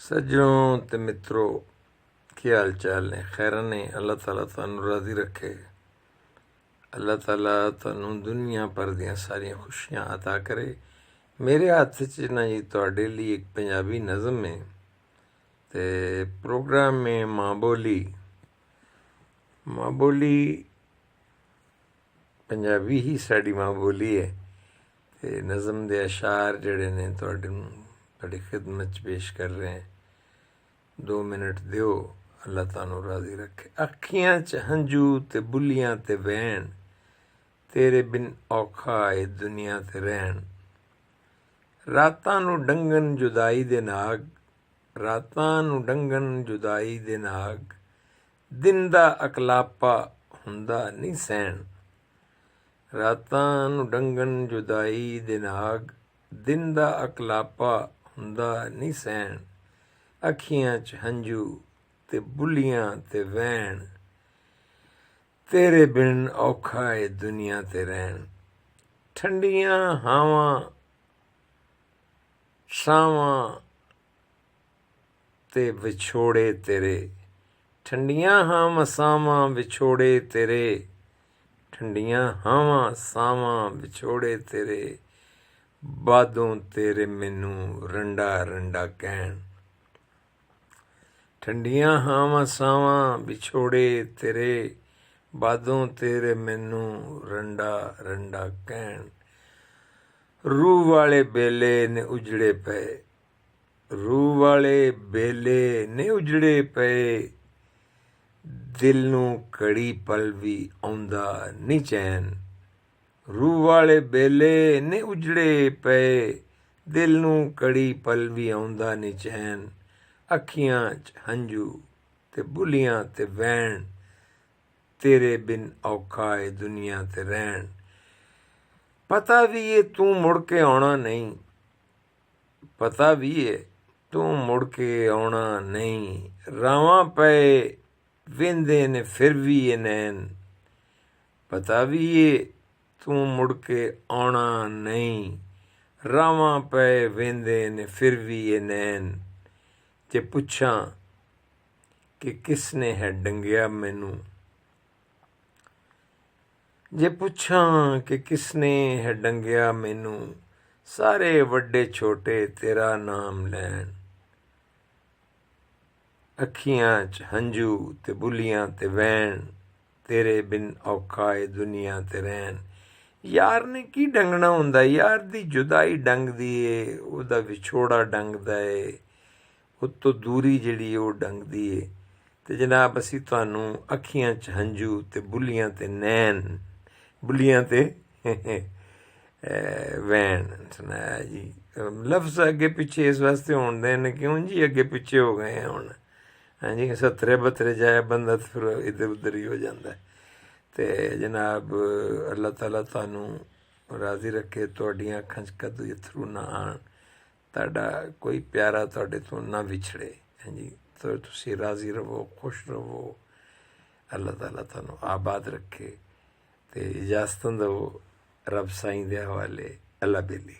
सज्जनों ते मित्रों, की हाल चाल ने? खैर ने? अल्लाह ताला तुहानू राज़ी रखे। अल्लाह ताला तुहानू दुनिया भर दियां सारियां खुशियां अता करे। मेरे हत्थ च ना जी तुहाडे लिए एक पंजाबी नज़म है ते प्रोग्राम में माँ बोली पंजाबी ही साड़ी माँ बोली है। ते नज़म दे अशार जड़े ने तुहाडी खिदमत च पेश कर रहे हैं। 2 मिनट दिओ, अल्लाह तुहानू राज़ी रखे। अखियां च हंझू ते बुलियां ते वैन, तेरे बिन औखा है दुनिया ते रहन। रातां नू डंगन जुदाई दे नाग, दिन दा अकलापा हुंदा नहीं सहन। रातां नू डंगन जुदाई दे नाग, दिन दा अकलापा हुंदा नहीं सहन। अखियां च हंझू ते बुलियां ते वैन, तेरे बिन औखा है दुनिया ते रहन। ठंडियां हावां सावां ते विछोड़े तेरे, ठंडियां हावां सावां विछोड़े तेरे, ठंडियां हावां सावां विछोड़े तेरे, बादों तेरे मैनू रंडा रंडा कहन। ठंडियां हावां सावां विछोड़े तेरे, बादों तेरे मैनू रंडा रंडा कहन। रूह वाले बेले ने उजड़े पे, रूह वाले बेले ने उजड़े पे, दिल नू घड़ी पल भी आउंदा नहीं चैन। रूह वाले बेले ने उजड़े पे, दिल नू घड़ी पल भी आउंदा नहीं चैन। अखियां च हंझू ते बुलियां ते वैन, तेरे बिन औखा है दुनिया ते रहन। पता भी है तू मुड़ के आउणा नहीं, पता भी है तू मुड़ के आउणा नहीं। रावां पए वेंदे ने फिर भी ये नैन, पता भी है तू मुड़ के आउणा नहीं। रावां पए वेंदे ने फिर भी ये नैन। जे पुछां कि किसने है डंगिया मैनू, जे पुछां कि किसने है डंगिया मैनू, सारे वड्डे छोटे तेरा नाम लैन। अखियां च हंझू ते बुलियां ते वैन, तेरे बिन औखा है दुनिया ते रहन। यार ने की डंगना हुंदा, यार दी जुदाई डंगदी है, ओहदा विछोड़ा डंगदा है, उत्तों दूरी जिहड़ी ओह डंगदी है। ते जनाब असीं तुहानू अखियां च हंझू ते बुलियां ते नैन, बुलियां ते वैन सुनाया जी। लफ्ज़ अगे पिछे इस वास्ते होंदे ने क्यों जी अगे पिछे हो गए हैं हुण। हाँ जी, 70-72 जाए बंदा तो फिर इधर उधर ही हो जाता है। ते जनाब अल्लाह ताला तुहानू राज़ी रखे, तुहाडियां अखां च कदू अथरू ना आण, तुहाडा कोई प्यारा तुहाडे तो ना विछड़े। हाँ जी, तो तुसीं राज़ी रवो, खुश रवो, अल्लाह ताला तुहानू आबाद रखे। ते इजाज़त दवो रब साईं दे हवाले। अल्लाह बेली।